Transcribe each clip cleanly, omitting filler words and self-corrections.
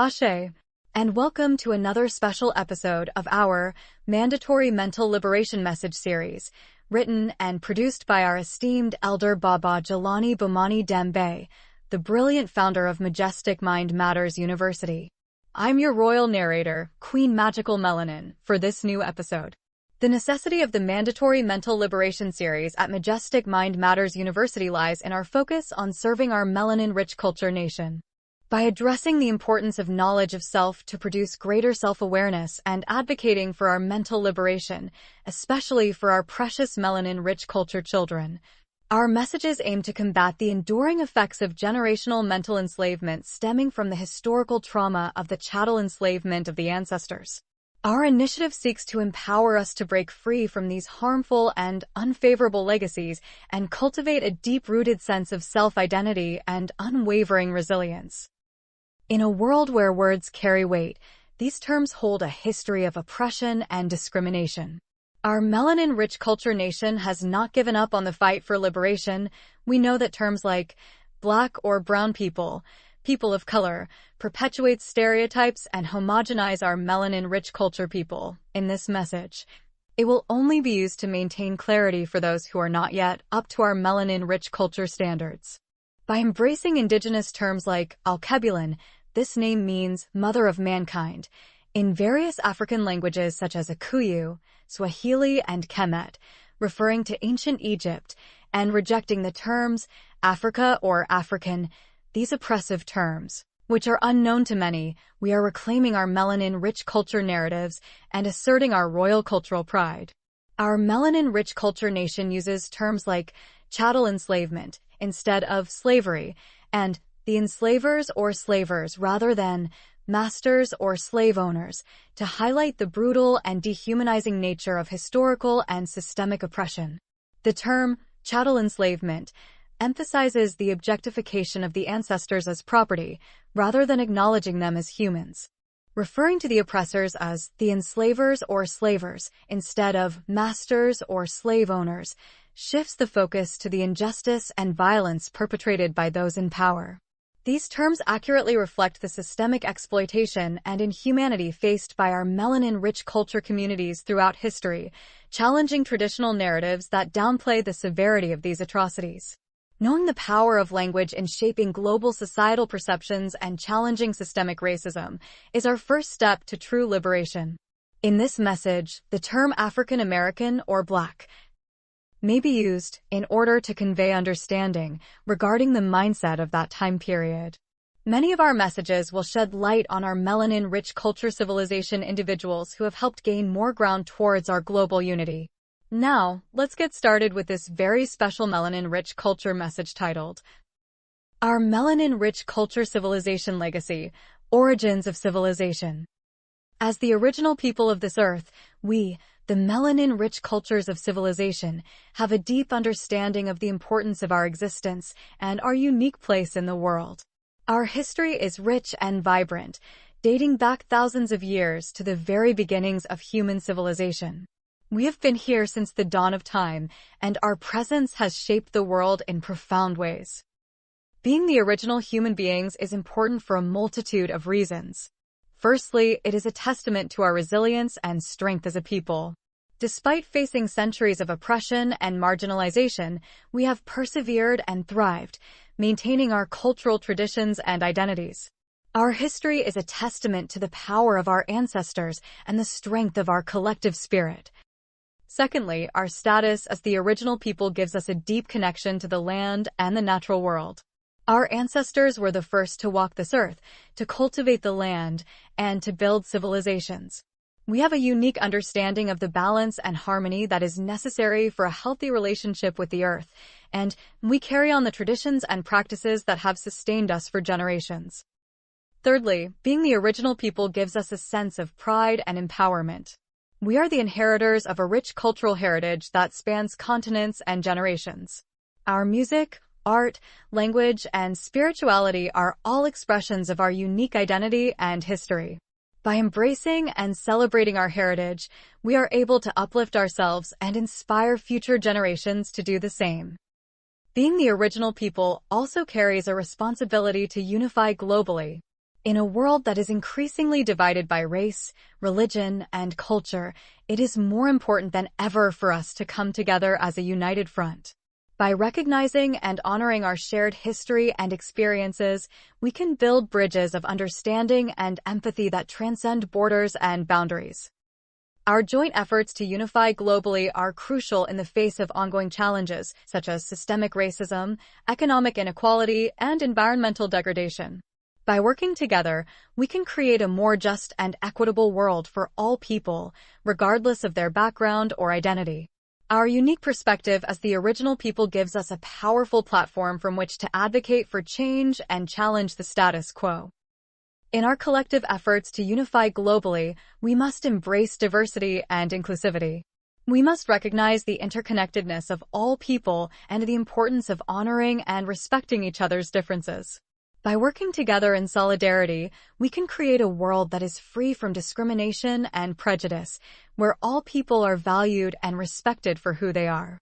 Ashe, and welcome to another special episode of our Mandatory Mental Liberation Message series, written and produced by our esteemed elder Baba Jelani Bomani Dembe, the brilliant founder of Majestic Mind Matters University. I'm your royal narrator, Queen Magical Melanin, for this new episode. The necessity of the Mandatory Mental Liberation series at Majestic Mind Matters University lies in our focus on serving our Melanin Rich Culture nation. By addressing the importance of knowledge of self to produce greater self-awareness and advocating for our mental liberation, especially for our precious melanin-rich culture children, our messages aim to combat the enduring effects of generational mental enslavement stemming from the historical trauma of the chattel enslavement of the ancestors. Our initiative seeks to empower us to break free from these harmful and unfavorable legacies and cultivate a deep-rooted sense of self-identity and unwavering resilience. In a world where words carry weight, these terms hold a history of oppression and discrimination. Our melanin-rich culture nation has not given up on the fight for liberation. We know that terms like Black or brown people, people of color, perpetuate stereotypes and homogenize our melanin-rich culture people. In this message, it will only be used to maintain clarity for those who are not yet up to our melanin-rich culture standards. By embracing indigenous terms like Alkebulan, this name means mother of mankind, in various African languages such as Akuyu, Swahili, and Kemet, referring to ancient Egypt, and rejecting the terms Africa or African, these oppressive terms, which are unknown to many, we are reclaiming our melanin-rich culture narratives and asserting our royal cultural pride. Our melanin-rich culture nation uses terms like chattel enslavement instead of slavery, and the enslavers or slavers rather than masters or slave owners, to highlight the brutal and dehumanizing nature of historical and systemic oppression. The term chattel enslavement emphasizes the objectification of the ancestors as property, rather than acknowledging them as humans. Referring to the oppressors as the enslavers or slavers instead of masters or slave owners shifts the focus to the injustice and violence perpetrated by those in power. These terms accurately reflect the systemic exploitation and inhumanity faced by our melanin-rich culture communities throughout history, challenging traditional narratives that downplay the severity of these atrocities. Knowing the power of language in shaping global societal perceptions and challenging systemic racism is our first step to true liberation. In this message, the term African American or Black may be used in order to convey understanding regarding the mindset of that time period. Many of our messages will shed light on our melanin-rich culture civilization individuals who have helped gain more ground towards our global unity. Now, let's get started with this very special melanin-rich culture message titled, Our Melanin-Rich Culture Civilization Legacy, Origins of Civilization. As the original people of this earth, we, the melanin-rich cultures of civilization, have a deep understanding of the importance of our existence and our unique place in the world. Our history is rich and vibrant, dating back thousands of years to the very beginnings of human civilization. We have been here since the dawn of time, and our presence has shaped the world in profound ways. Being the original human beings is important for a multitude of reasons. Firstly, it is a testament to our resilience and strength as a people. Despite facing centuries of oppression and marginalization, we have persevered and thrived, maintaining our cultural traditions and identities. Our history is a testament to the power of our ancestors and the strength of our collective spirit. Secondly, our status as the original people gives us a deep connection to the land and the natural world. Our ancestors were the first to walk this earth, to cultivate the land, and to build civilizations. We have a unique understanding of the balance and harmony that is necessary for a healthy relationship with the earth, and we carry on the traditions and practices that have sustained us for generations. Thirdly, being the original people gives us a sense of pride and empowerment. We are the inheritors of a rich cultural heritage that spans continents and generations. Our music, art, language, and spirituality are all expressions of our unique identity and history. By embracing and celebrating our heritage, we are able to uplift ourselves and inspire future generations to do the same. Being the original people also carries a responsibility to unify globally. In a world that is increasingly divided by race, religion, and culture, it is more important than ever for us to come together as a united front. By recognizing and honoring our shared history and experiences, we can build bridges of understanding and empathy that transcend borders and boundaries. Our joint efforts to unify globally are crucial in the face of ongoing challenges, such as systemic racism, economic inequality, and environmental degradation. By working together, we can create a more just and equitable world for all people, regardless of their background or identity. Our unique perspective as the original people gives us a powerful platform from which to advocate for change and challenge the status quo. In our collective efforts to unify globally, we must embrace diversity and inclusivity. We must recognize the interconnectedness of all people and the importance of honoring and respecting each other's differences. By working together in solidarity, we can create a world that is free from discrimination and prejudice, where all people are valued and respected for who they are.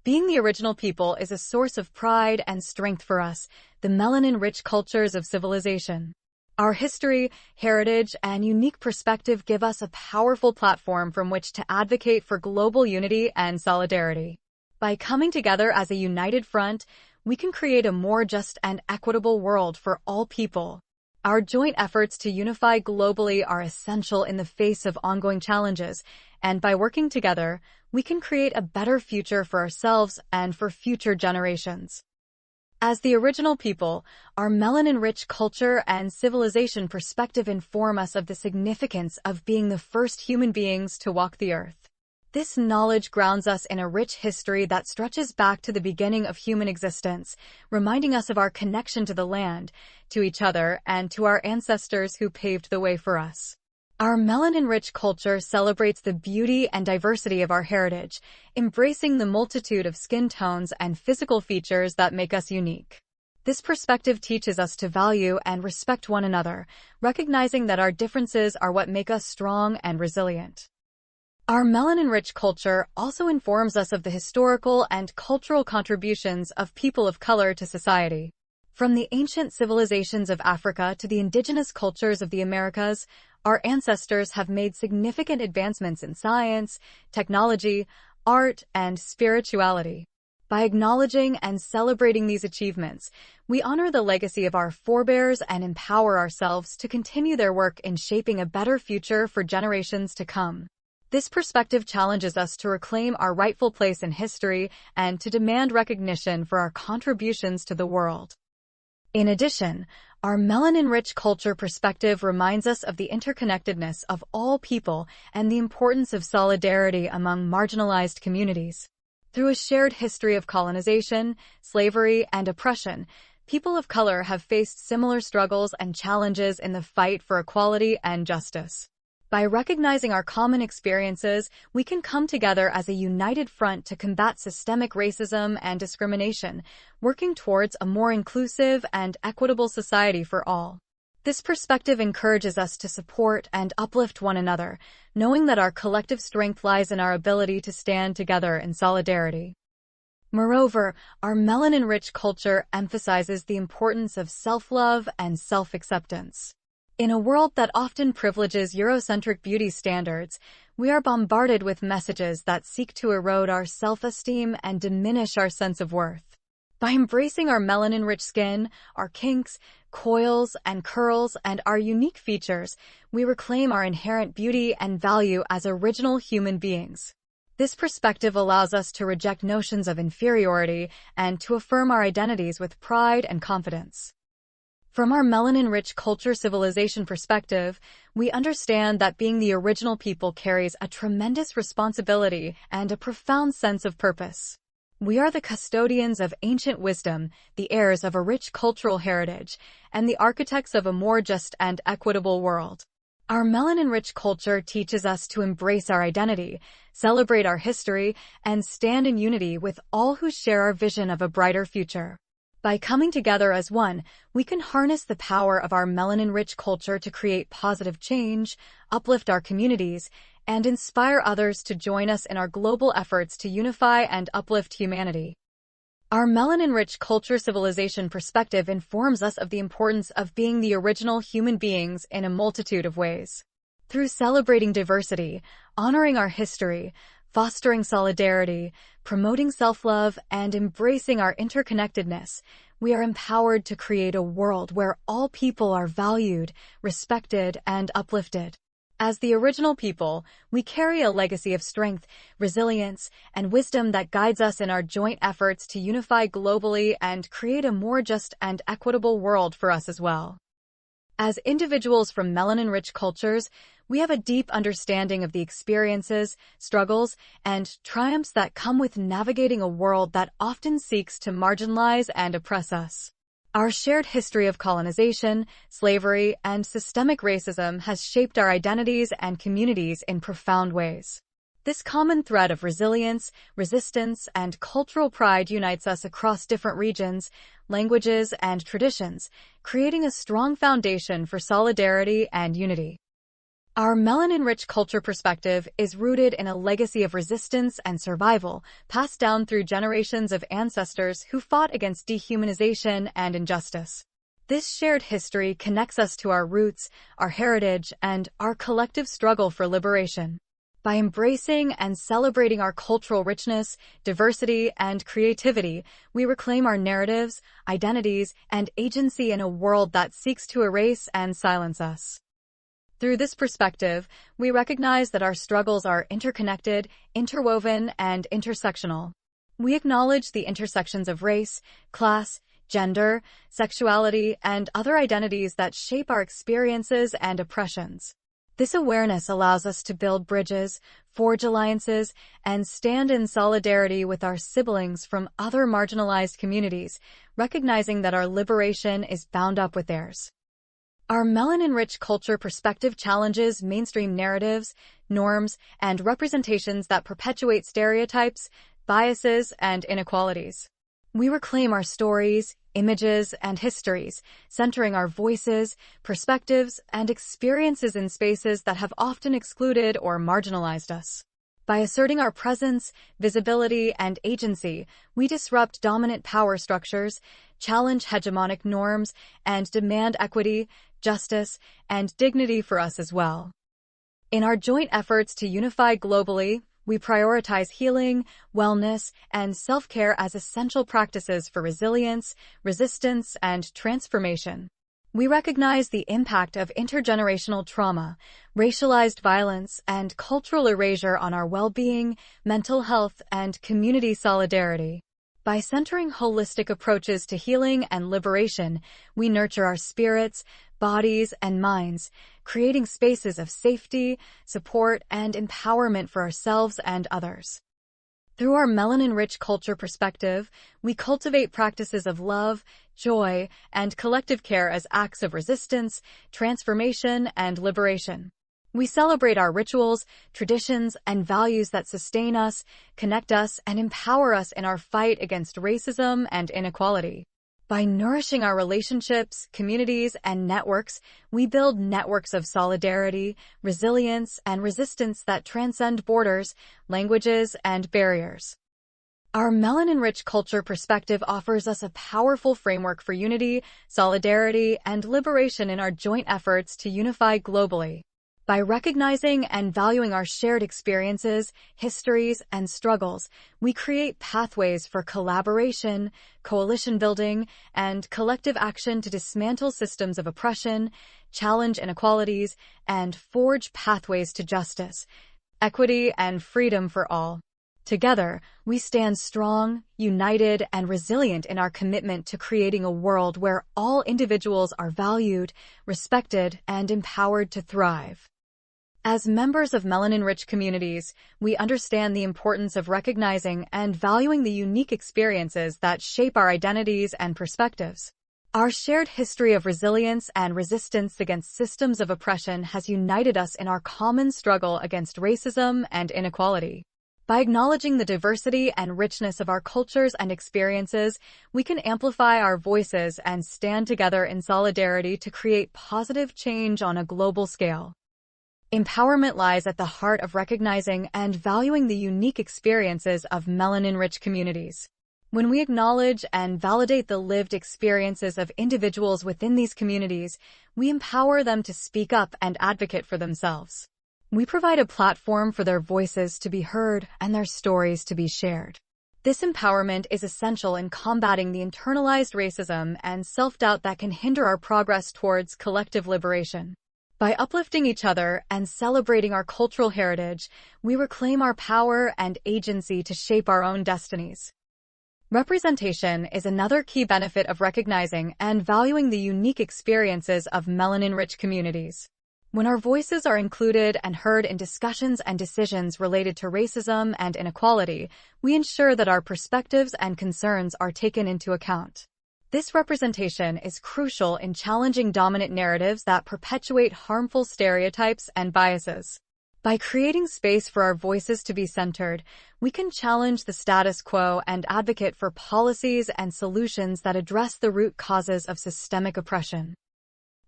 Being the original people is a source of pride and strength for us, the melanin rich cultures of civilization. Our history, heritage, and unique perspective give us a powerful platform from which to advocate for global unity and solidarity. By coming together as a united front, we can create a more just and equitable world for all people. Our joint efforts to unify globally are essential in the face of ongoing challenges, and by working together, we can create a better future for ourselves and for future generations. As the original people, our melanin-rich culture and civilization perspective inform us of the significance of being the first human beings to walk the earth. This knowledge grounds us in a rich history that stretches back to the beginning of human existence, reminding us of our connection to the land, to each other, and to our ancestors who paved the way for us. Our melanin-rich culture celebrates the beauty and diversity of our heritage, embracing the multitude of skin tones and physical features that make us unique. This perspective teaches us to value and respect one another, recognizing that our differences are what make us strong and resilient. Our melanin-rich culture also informs us of the historical and cultural contributions of people of color to society. From the ancient civilizations of Africa to the indigenous cultures of the Americas, our ancestors have made significant advancements in science, technology, art, and spirituality. By acknowledging and celebrating these achievements, we honor the legacy of our forebears and empower ourselves to continue their work in shaping a better future for generations to come. This perspective challenges us to reclaim our rightful place in history and to demand recognition for our contributions to the world. In addition, our melanin-rich culture perspective reminds us of the interconnectedness of all people and the importance of solidarity among marginalized communities. Through a shared history of colonization, slavery, and oppression, people of color have faced similar struggles and challenges in the fight for equality and justice. By recognizing our common experiences, we can come together as a united front to combat systemic racism and discrimination, working towards a more inclusive and equitable society for all. This perspective encourages us to support and uplift one another, knowing that our collective strength lies in our ability to stand together in solidarity. Moreover, our melanin-rich culture emphasizes the importance of self-love and self-acceptance. In a world that often privileges Eurocentric beauty standards, we are bombarded with messages that seek to erode our self-esteem and diminish our sense of worth. By embracing our melanin-rich skin, our kinks, coils, and curls, and our unique features, we reclaim our inherent beauty and value as original human beings. This perspective allows us to reject notions of inferiority and to affirm our identities with pride and confidence. From our melanin-rich culture civilization perspective, we understand that being the original people carries a tremendous responsibility and a profound sense of purpose. We are the custodians of ancient wisdom, the heirs of a rich cultural heritage, and the architects of a more just and equitable world. Our melanin-rich culture teaches us to embrace our identity, celebrate our history, and stand in unity with all who share our vision of a brighter future. By coming together as one, we can harness the power of our melanin-rich culture to create positive change, uplift our communities, and inspire others to join us in our global efforts to unify and uplift humanity. Our melanin-rich culture civilization perspective informs us of the importance of being the original human beings in a multitude of ways. Through celebrating diversity, honoring our history, fostering solidarity, promoting self-love, and embracing our interconnectedness, we are empowered to create a world where all people are valued, respected, and uplifted. As the original people, we carry a legacy of strength, resilience, and wisdom that guides us in our joint efforts to unify globally and create a more just and equitable world for us as well. As individuals from melanin-rich cultures, we have a deep understanding of the experiences, struggles, and triumphs that come with navigating a world that often seeks to marginalize and oppress us. Our shared history of colonization, slavery, and systemic racism has shaped our identities and communities in profound ways. This common thread of resilience, resistance, and cultural pride unites us across different regions, languages, and traditions, creating a strong foundation for solidarity and unity. Our melanin-rich culture perspective is rooted in a legacy of resistance and survival, passed down through generations of ancestors who fought against dehumanization and injustice. This shared history connects us to our roots, our heritage, and our collective struggle for liberation. By embracing and celebrating our cultural richness, diversity, and creativity, we reclaim our narratives, identities, and agency in a world that seeks to erase and silence us. Through this perspective, we recognize that our struggles are interconnected, interwoven, and intersectional. We acknowledge the intersections of race, class, gender, sexuality, and other identities that shape our experiences and oppressions. This awareness allows us to build bridges, forge alliances, and stand in solidarity with our siblings from other marginalized communities, recognizing that our liberation is bound up with theirs. Our melanin-rich culture perspective challenges mainstream narratives, norms, and representations that perpetuate stereotypes, biases, and inequalities. We reclaim our stories, images, and histories, centering our voices, perspectives, and experiences in spaces that have often excluded or marginalized us. By asserting our presence, visibility, and agency, we disrupt dominant power structures, challenge hegemonic norms, and demand equity, justice, and dignity for us as well. In our joint efforts to unify globally, we prioritize healing, wellness, and self-care as essential practices for resilience, resistance, and transformation. We recognize the impact of intergenerational trauma, racialized violence, and cultural erasure on our well-being, mental health, and community solidarity. By centering holistic approaches to healing and liberation, we nurture our spirits, bodies, and minds, creating spaces of safety, support, and empowerment for ourselves and others. Through our melanin-rich culture perspective, we cultivate practices of love, joy, and collective care as acts of resistance, transformation, and liberation. We celebrate our rituals, traditions, and values that sustain us, connect us, and empower us in our fight against racism and inequality. By nourishing our relationships, communities, and networks, we build networks of solidarity, resilience, and resistance that transcend borders, languages, and barriers. Our melanin-rich culture perspective offers us a powerful framework for unity, solidarity, and liberation in our joint efforts to unify globally. By recognizing and valuing our shared experiences, histories, and struggles, we create pathways for collaboration, coalition building, and collective action to dismantle systems of oppression, challenge inequalities, and forge pathways to justice, equity, and freedom for all. Together, we stand strong, united, and resilient in our commitment to creating a world where all individuals are valued, respected, and empowered to thrive. As members of melanin-rich communities, we understand the importance of recognizing and valuing the unique experiences that shape our identities and perspectives. Our shared history of resilience and resistance against systems of oppression has united us in our common struggle against racism and inequality. By acknowledging the diversity and richness of our cultures and experiences, we can amplify our voices and stand together in solidarity to create positive change on a global scale. Empowerment lies at the heart of recognizing and valuing the unique experiences of melanin-rich communities. When we acknowledge and validate the lived experiences of individuals within these communities, we empower them to speak up and advocate for themselves. We provide a platform for their voices to be heard and their stories to be shared. This empowerment is essential in combating the internalized racism and self-doubt that can hinder our progress towards collective liberation. By uplifting each other and celebrating our cultural heritage, we reclaim our power and agency to shape our own destinies. Representation is another key benefit of recognizing and valuing the unique experiences of melanin-rich communities. When our voices are included and heard in discussions and decisions related to racism and inequality, we ensure that our perspectives and concerns are taken into account. This representation is crucial in challenging dominant narratives that perpetuate harmful stereotypes and biases. By creating space for our voices to be centered, we can challenge the status quo and advocate for policies and solutions that address the root causes of systemic oppression.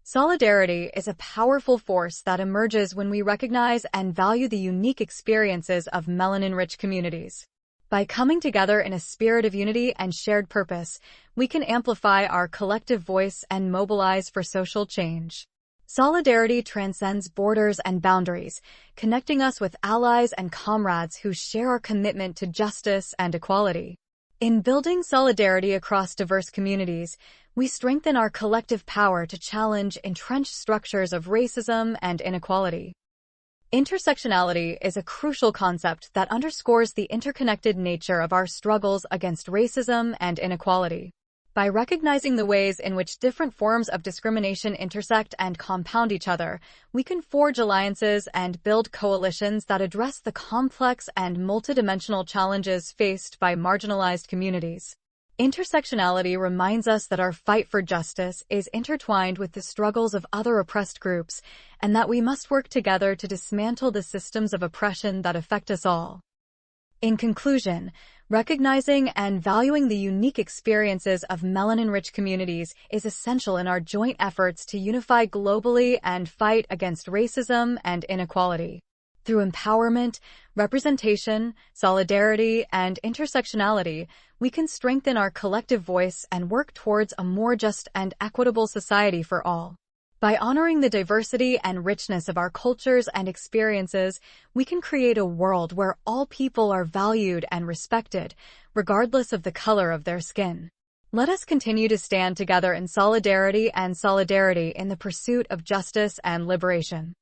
Solidarity is a powerful force that emerges when we recognize and value the unique experiences of melanin-rich communities. By coming together in a spirit of unity and shared purpose, we can amplify our collective voice and mobilize for social change. Solidarity transcends borders and boundaries, connecting us with allies and comrades who share our commitment to justice and equality. In building solidarity across diverse communities, we strengthen our collective power to challenge entrenched structures of racism and inequality. Intersectionality is a crucial concept that underscores the interconnected nature of our struggles against racism and inequality. By recognizing the ways in which different forms of discrimination intersect and compound each other, we can forge alliances and build coalitions that address the complex and multidimensional challenges faced by marginalized communities. Intersectionality reminds us that our fight for justice is intertwined with the struggles of other oppressed groups, and that we must work together to dismantle the systems of oppression that affect us all. In conclusion, recognizing and valuing the unique experiences of melanin-rich communities is essential in our joint efforts to unify globally and fight against racism and inequality. Through empowerment, representation, solidarity, and intersectionality, we can strengthen our collective voice and work towards a more just and equitable society for all. By honoring the diversity and richness of our cultures and experiences, we can create a world where all people are valued and respected, regardless of the color of their skin. Let us continue to stand together in solidarity in the pursuit of justice and liberation.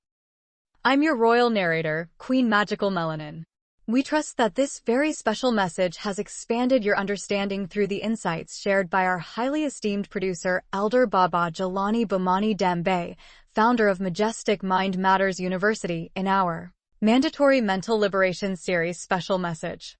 I'm your royal narrator, Queen Magical Melanin. We trust that this very special message has expanded your understanding through the insights shared by our highly esteemed producer, Elder Baba Jelani Bomani Dembe, founder of Majestic Mind Matters University, in our Mandatory Mental Liberation Series special message.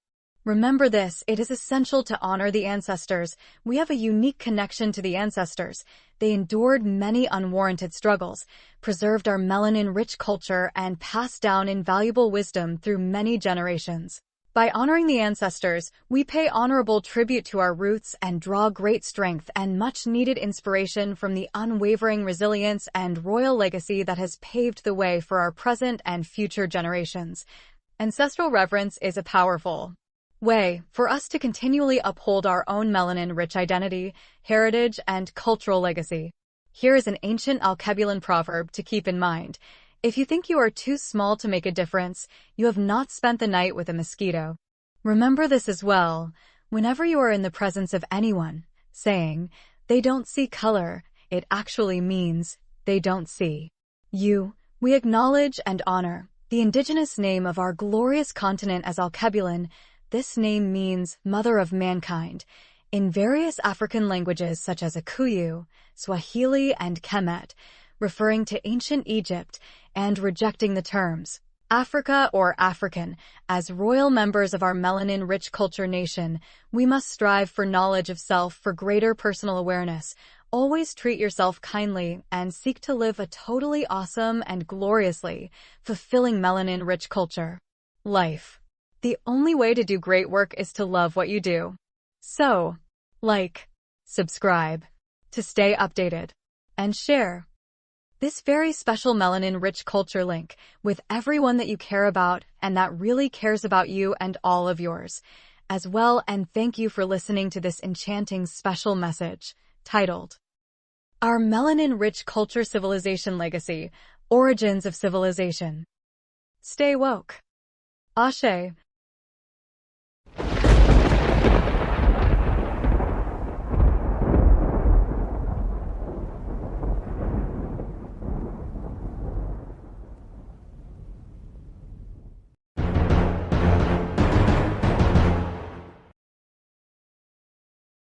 Remember this, it is essential to honor the ancestors. We have a unique connection to the ancestors. They endured many unwarranted struggles, preserved our melanin-rich culture, and passed down invaluable wisdom through many generations. By honoring the ancestors, we pay honorable tribute to our roots and draw great strength and much-needed inspiration from the unwavering resilience and royal legacy that has paved the way for our present and future generations. Ancestral reverence is a powerful way for us to continually uphold our own melanin-rich identity, heritage, and cultural legacy. Here is an ancient Alkebulan proverb to keep in mind. If you think you are too small to make a difference, you have not spent the night with a mosquito. Remember this as well, whenever you are in the presence of anyone, saying, "They don't see color," it actually means, "They don't see you." We acknowledge and honor the indigenous name of our glorious continent as Alkebulan. This name means Mother of Mankind in various African languages such as Akuyu, Swahili, and Kemet, referring to ancient Egypt, and rejecting the terms Africa or African. As royal members of our melanin-rich culture nation, we must strive for knowledge of self for greater personal awareness. Always treat yourself kindly and seek to live a totally awesome and gloriously fulfilling melanin-rich culture life. The only way to do great work is to love what you do. So, like, subscribe to stay updated, and share this very special melanin-rich culture link with everyone that you care about and that really cares about you and all of yours. as well, and thank you for listening to this enchanting special message, titled, Our Melanin Rich Culture Civilization Legacy, Origins of Civilization. Stay woke. Ashe.